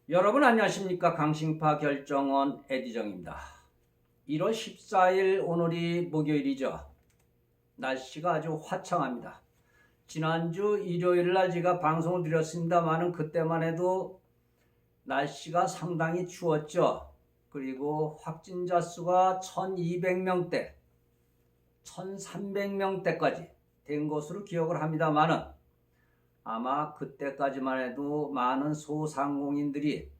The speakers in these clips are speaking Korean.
여러분 안녕하십니까? 강신파 결정원 에디정입니다. 1월 14일 오늘이 목요일이죠. 날씨가 아주 화창합니다. 지난주 일요일날 제가 방송을 드렸습니다만은 그때만 해도 날씨가 상당히 추웠죠. 그리고 확진자 수가 1200명대, 1300명대까지 된 것으로 기억을 합니다만은 아마 그때까지만 해도 많은 소상공인들이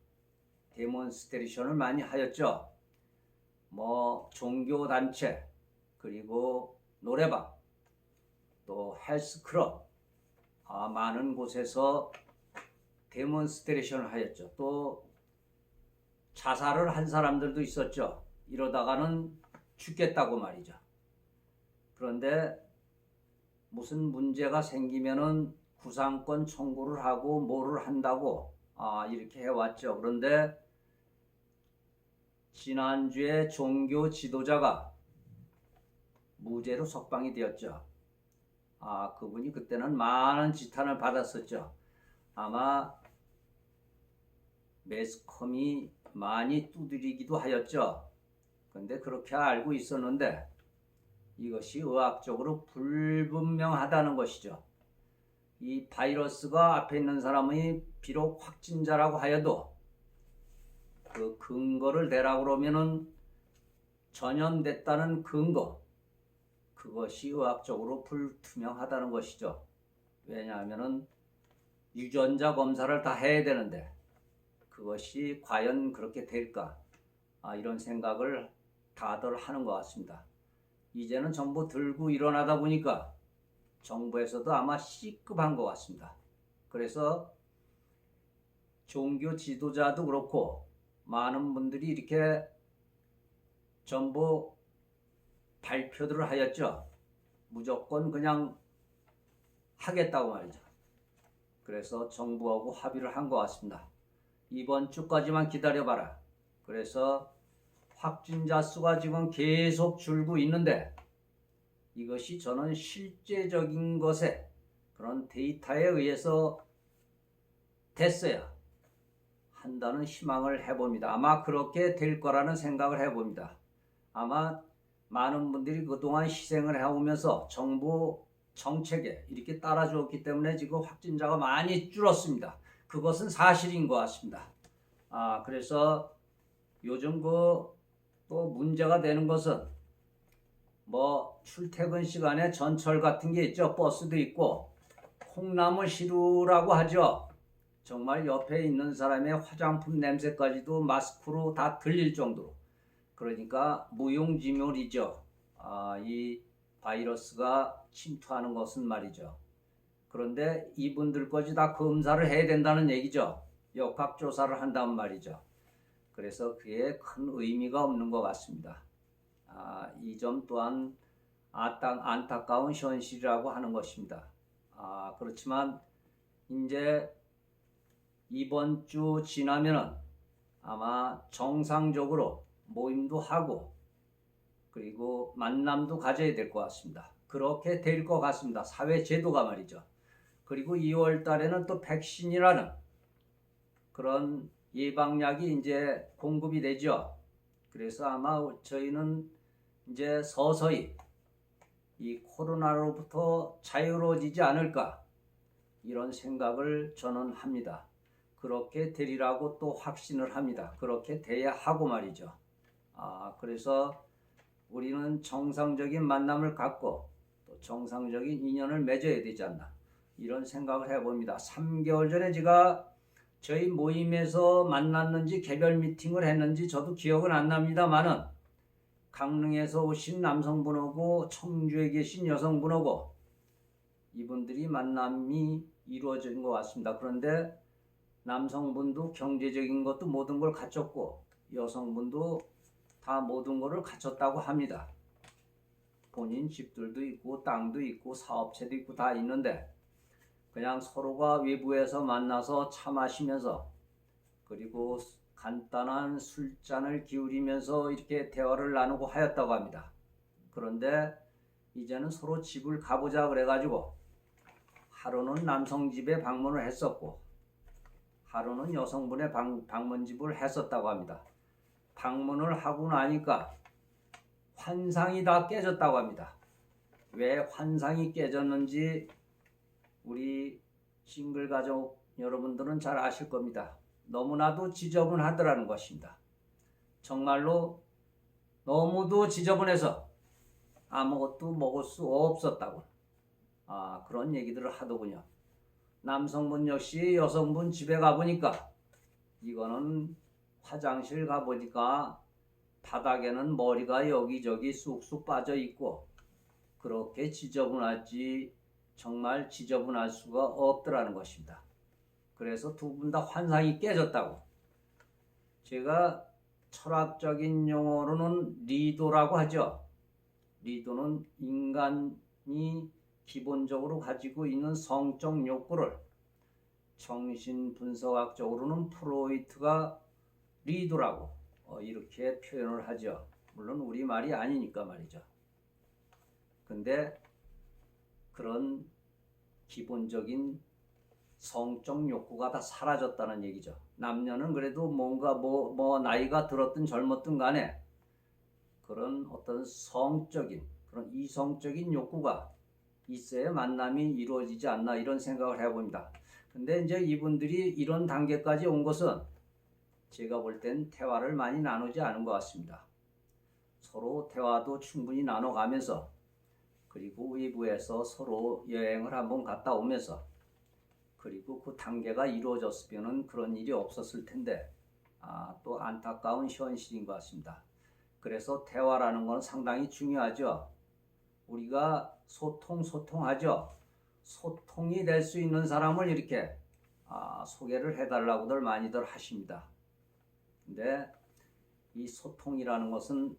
데몬스트레이션을 많이 하였죠. 종교단체, 그리고 노래방, 또 헬스클럽, 많은 곳에서 데몬스트레이션을 하였죠. 또 자살을 한 사람들도 있었죠. 이러다가는 죽겠다고 말이죠. 그런데 무슨 문제가 생기면은 구상권 청구를 하고 뭐를 한다고 이렇게 해왔죠. 그런데 지난주에 종교 지도자가 무죄로 석방이 되었죠. 그분이 그때는 많은 지탄을 받았었죠. 아마 매스컴이 많이 두드리기도 하였죠. 근데 그렇게 알고 있었는데 이것이 의학적으로 불분명하다는 것이죠. 이 바이러스가 앞에 있는 사람이 비록 확진자라고 하여도 그 근거를 대라고 그러면은 전염됐다는 근거, 그것이 의학적으로 불투명하다는 것이죠. 왜냐하면은 유전자 검사를 다 해야 되는데 그것이 과연 그렇게 될까? 이런 생각을 다들 하는 것 같습니다. 이제는 전부 들고 일어나다 보니까 정부에서도 아마 C급한 것 같습니다. 그래서 종교 지도자도 그렇고 많은 분들이 이렇게 전부 발표들을 하였죠. 무조건 그냥 하겠다고 말이죠. 그래서 정부하고 합의를 한 것 같습니다. 이번 주까지만 기다려봐라. 그래서 확진자 수가 지금 계속 줄고 있는데 이것이 저는 실제적인 것에 그런 데이터에 의해서 됐어야 한다는 희망을 해봅니다. 아마 그렇게 될 거라는 생각을 해봅니다. 아마 많은 분들이 그동안 희생을 해오면서 정부 정책에 이렇게 따라주었기 때문에 지금 확진자가 많이 줄었습니다. 그것은 사실인 것 같습니다. 그래서 요즘 또 문제가 되는 것은 출퇴근 시간에 전철 같은 게 있죠. 버스도 있고 콩나물 시루라고 하죠. 정말 옆에 있는 사람의 화장품 냄새까지도 마스크로 다 들릴 정도로, 그러니까 무용지물이죠. 이 바이러스가 침투하는 것은 말이죠. 그런데 이분들까지 다 검사를 해야 된다는 얘기죠. 역학조사를 한다는 말이죠. 그래서 그게 큰 의미가 없는 것 같습니다. 이 점 또한 안타까운 현실이라고 하는 것입니다. 그렇지만 이제 이번 주 지나면은 아마 정상적으로 모임도 하고 그리고 만남도 가져야 될 것 같습니다. 그렇게 될 것 같습니다. 사회 제도가 말이죠. 그리고 2월 달에는 또 백신이라는 그런 예방약이 이제 공급이 되죠. 그래서 아마 저희는 이제 서서히 이 코로나로부터 자유로워지지 않을까, 이런 생각을 저는 합니다. 그렇게 되리라고 또 확신을 합니다. 그렇게 돼야 하고 말이죠. 그래서 우리는 정상적인 만남을 갖고 또 정상적인 인연을 맺어야 되지 않나, 이런 생각을 해봅니다. 3개월 전에 제가 저희 모임에서 만났는지 개별 미팅을 했는지 저도 기억은 안 납니다만은 강릉에서 오신 남성분하고 청주에 계신 여성분하고 이분들이 만남이 이루어진 것 같습니다. 그런데 남성분도 경제적인 것도 모든 걸 갖췄고 여성분도 다 모든 것을 갖췄다고 합니다. 본인 집들도 있고 땅도 있고 사업체도 있고 다 있는데 그냥 서로가 외부에서 만나서 차 마시면서 그리고 간단한 술잔을 기울이면서 이렇게 대화를 나누고 하였다고 합니다. 그런데 이제는 서로 집을 가보자 그래가지고 하루는 남성 집에 방문을 했었고 하루는 여성분의 방문집을 했었다고 합니다. 방문을 하고 나니까 환상이 다 깨졌다고 합니다. 왜 환상이 깨졌는지 우리 싱글 가족 여러분들은 잘 아실 겁니다. 너무나도 지저분하더라는 것입니다. 정말로 너무도 지저분해서 아무것도 먹을 수 없었다고 그런 얘기들을 하더군요. 남성분 역시 여성분 집에 가보니까 이거는 화장실 가보니까 바닥에는 머리가 여기저기 쑥쑥 빠져 있고 그렇게 지저분하지 정말 지저분할 수가 없더라는 것입니다. 그래서 두 분 다 환상이 깨졌다고. 제가 철학적인 용어로는 리도라고 하죠. 리도는 인간이 기본적으로 가지고 있는 성적 욕구를 정신분석학적으로는 프로이트가 리도라고 이렇게 표현을 하죠. 물론 우리말이 아니니까 말이죠. 근데 그런 기본적인 성적 욕구가 다 사라졌다는 얘기죠. 남녀는 그래도 뭔가 뭐 나이가 들었든 젊었든 간에 그런 어떤 성적인 그런 이성적인 욕구가 있어야 만남이 이루어지지 않나 이런 생각을 해봅니다. 근데 이제 이분들이 이런 단계까지 온 것은 제가 볼 땐 대화를 많이 나누지 않은 것 같습니다. 서로 대화도 충분히 나눠가면서 그리고 외부에서 서로 여행을 한번 갔다 오면서 그리고 그 단계가 이루어졌으면 그런 일이 없었을 텐데 또 안타까운 현실인 것 같습니다. 그래서 대화라는 건 상당히 중요하죠. 우리가 소통하죠. 소통이 될 수 있는 사람을 이렇게 소개를 해달라고들 많이들 하십니다. 근데 이 소통이라는 것은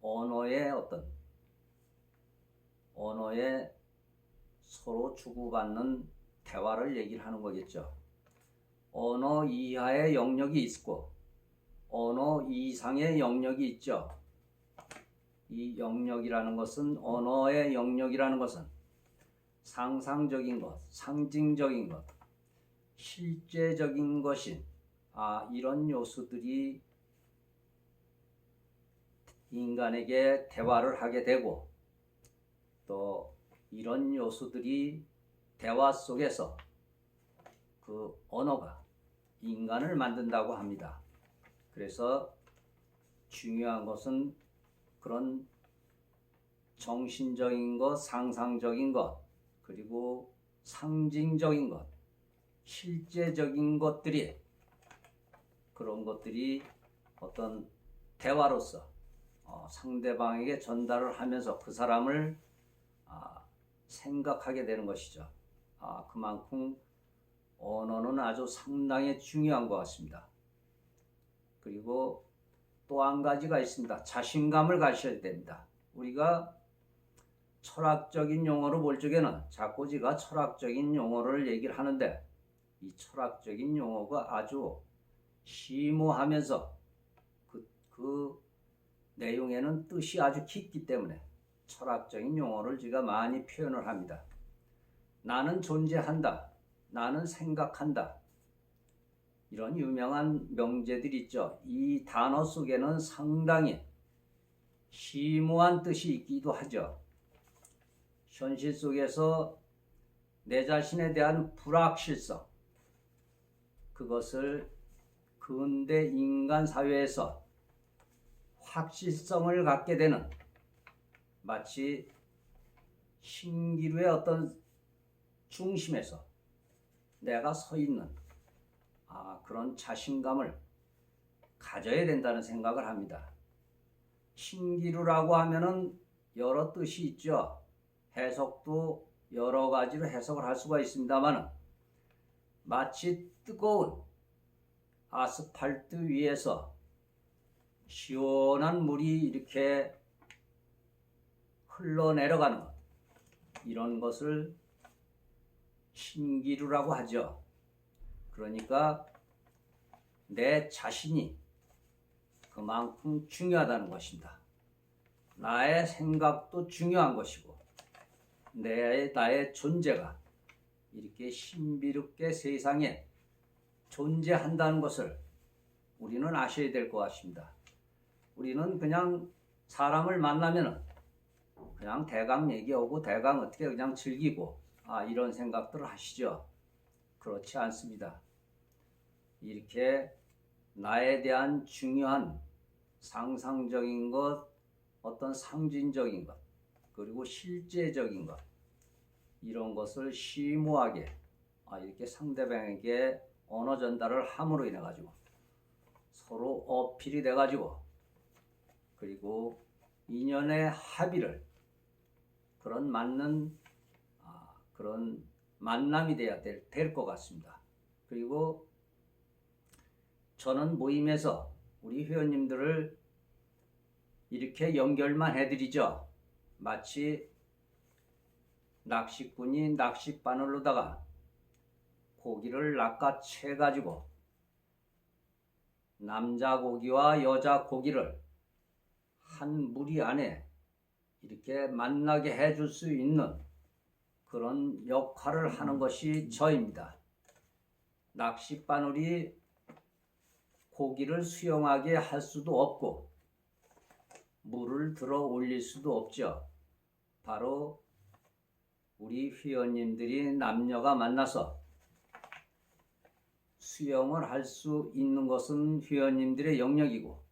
언어의 서로 주고받는 대화를 얘기를 하는 거겠죠. 언어 이하의 영역이 있고 언어 이상의 영역이 있죠. 이 영역이라는 것은 언어의 영역이라는 것은 상상적인 것, 상징적인 것, 실제적인 것인 이런 요소들이 인간에게 대화를 하게 되고 또 이런 요소들이 대화 속에서 그 언어가 인간을 만든다고 합니다. 그래서 중요한 것은 그런 정신적인 것, 상상적인 것, 그리고 상징적인 것, 실제적인 것들이 그런 것들이 어떤 대화로서 상대방에게 전달을 하면서 그 사람을 생각하게 되는 것이죠. 그만큼 언어는 아주 상당히 중요한 것 같습니다. 그리고 또 한 가지가 있습니다. 자신감을 가셔야 됩니다. 우리가 철학적인 용어로 볼 적에는 자꾸 제가 철학적인 용어를 얘기를 하는데 이 철학적인 용어가 아주 심오하면서 그 내용에는 뜻이 아주 깊기 때문에 철학적인 용어를 제가 많이 표현을 합니다. 나는 존재한다. 나는 생각한다. 이런 유명한 명제들이 있죠. 이 단어 속에는 상당히 심오한 뜻이 있기도 하죠. 현실 속에서 내 자신에 대한 불확실성, 그것을 근대 인간 사회에서 확실성을 갖게 되는 마치 신기루의 어떤 중심에서 내가 서 있는 그런 자신감을 가져야 된다는 생각을 합니다. 신기루라고 하면은 여러 뜻이 있죠. 해석도 여러 가지로 해석을 할 수가 있습니다만 마치 뜨거운 아스팔트 위에서 시원한 물이 이렇게 흘러내려가는 것, 이런 것을 신기루라고 하죠. 그러니까 내 자신이 그만큼 중요하다는 것입니다. 나의 생각도 중요한 것이고 나의 존재가 이렇게 신비롭게 세상에 존재한다는 것을 우리는 아셔야 될 것 같습니다. 우리는 그냥 사람을 만나면은 그냥 대강 얘기하고 대강 어떻게 그냥 즐기고 이런 생각들을 하시죠. 그렇지 않습니다. 이렇게 나에 대한 중요한 상상적인 것, 어떤 상징적인 것, 그리고 실제적인 것, 이런 것을 심오하게 이렇게 상대방에게 언어 전달을 함으로 인해 가지고 서로 어필이 돼 가지고, 그리고 인연의 합의를 그런 맞는 그런 만남이 돼야 될 것 같습니다. 그리고 저는 모임에서 우리 회원님들을 이렇게 연결만 해드리죠. 마치 낚시꾼이 낚싯바늘로다가 고기를 낚아채 가지고 남자 고기와 여자 고기를 한 무리 안에 이렇게 만나게 해줄 수 있는 그런 역할을 하는 것이 저입니다. 낚싯바늘이 고기를 수영하게 할 수도 없고 물을 들어 올릴 수도 없죠. 바로 우리 회원님들이 남녀가 만나서 수영을 할 수 있는 것은 회원님들의 영역이고,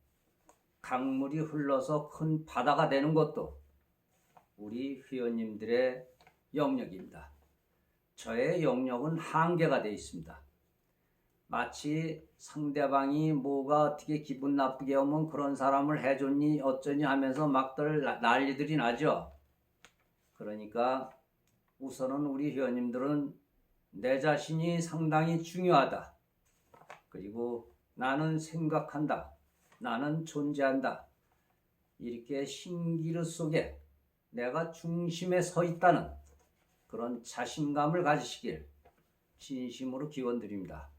강물이 흘러서 큰 바다가 되는 것도 우리 회원님들의 영역입니다. 저의 영역은 한계가 되어 있습니다. 마치 상대방이 뭐가 어떻게 기분 나쁘게 하면 그런 사람을 해줬니 어쩌니 하면서 막들 난리들이 나죠. 그러니까 우선은 우리 회원님들은 내 자신이 상당히 중요하다. 그리고 나는 생각한다. 나는 존재한다. 이렇게 신기루 속에 내가 중심에 서 있다는 그런 자신감을 가지시길 진심으로 기원드립니다.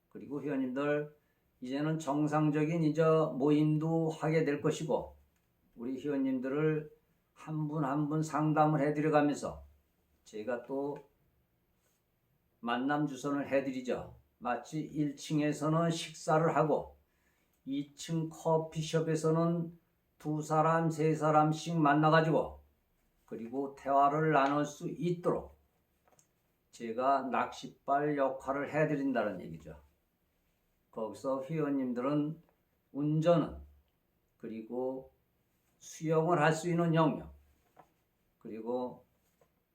그리고 회원님들, 이제는 정상적인 모임도 하게 될 것이고, 우리 회원님들을 한 분 한 분 상담을 해드려가면서 제가 또 만남 주선을 해드리죠. 마치 1층에서는 식사를 하고 2층 커피숍에서는 2사람, 3사람씩 만나가지고 그리고 대화를 나눌 수 있도록 제가 낚싯발 역할을 해드린다는 얘기죠. 거기서 회원님들은 운전은, 그리고 수영을 할 수 있는 영역, 그리고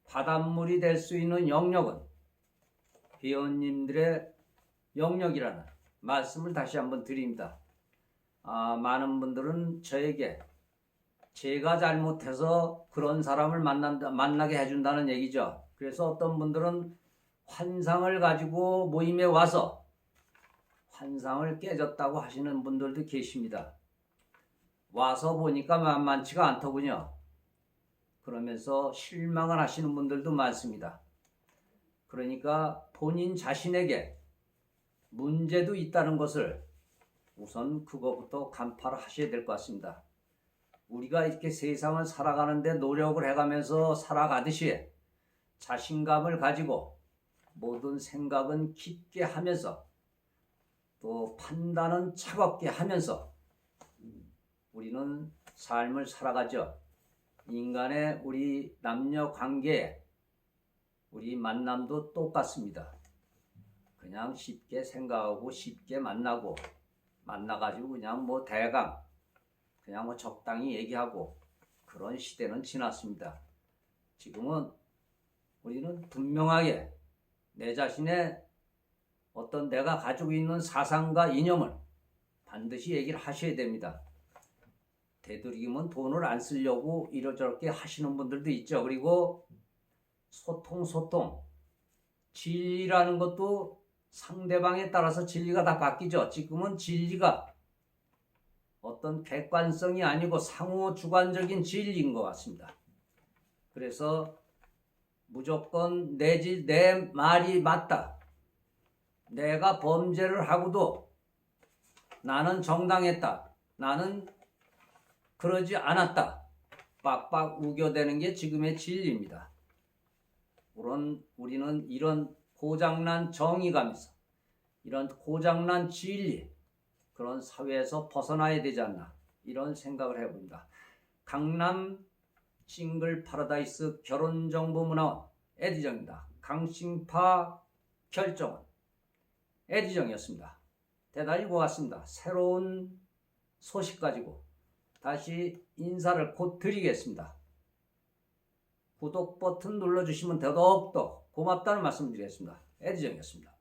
바닷물이 될 수 있는 영역은 회원님들의 영역이라는 말씀을 다시 한번 드립니다. 많은 분들은 저에게 제가 잘못해서 그런 사람을 만나게 해준다는 얘기죠. 그래서 어떤 분들은 환상을 가지고 모임에 와서 환상을 깨졌다고 하시는 분들도 계십니다. 와서 보니까 만만치가 않더군요. 그러면서 실망을 하시는 분들도 많습니다. 그러니까 본인 자신에게 문제도 있다는 것을 우선 그거부터 간파를 하셔야 될 것 같습니다. 우리가 이렇게 세상을 살아가는데 노력을 해가면서 살아가듯이 자신감을 가지고 모든 생각은 깊게 하면서 또 판단은 차갑게 하면서 우리는 삶을 살아가죠. 인간의 우리 남녀 관계에 우리 만남도 똑같습니다. 그냥 쉽게 생각하고 쉽게 만나가지고 그냥 대강 그냥 적당히 얘기하고 그런 시대는 지났습니다. 지금은 우리는 분명하게 내 자신의 어떤 내가 가지고 있는 사상과 이념을 반드시 얘기를 하셔야 됩니다. 되도록이면 돈을 안 쓰려고 이러저렇게 하시는 분들도 있죠. 그리고 소통. 진리라는 것도 상대방에 따라서 진리가 다 바뀌죠. 지금은 진리가 어떤 객관성이 아니고 상호 주관적인 진리인 것 같습니다. 그래서 무조건 내 말이 맞다. 내가 범죄를 하고도 나는 정당했다. 나는 그러지 않았다. 빡빡 우겨대는 게 지금의 진리입니다. 물론 우리는 이런 고장난 정의감에서 이런 고장난 진리, 그런 사회에서 벗어나야 되지 않나, 이런 생각을 해봅니다. 강남 싱글 파라다이스 결혼정보문화원 에디정입니다. 강싱파 결정은 에디정이었습니다. 대단히 고맙습니다. 새로운 소식 가지고 다시 인사를 곧 드리겠습니다. 구독 버튼 눌러주시면 더더욱더 고맙다는 말씀 드리겠습니다. 에디정이었습니다.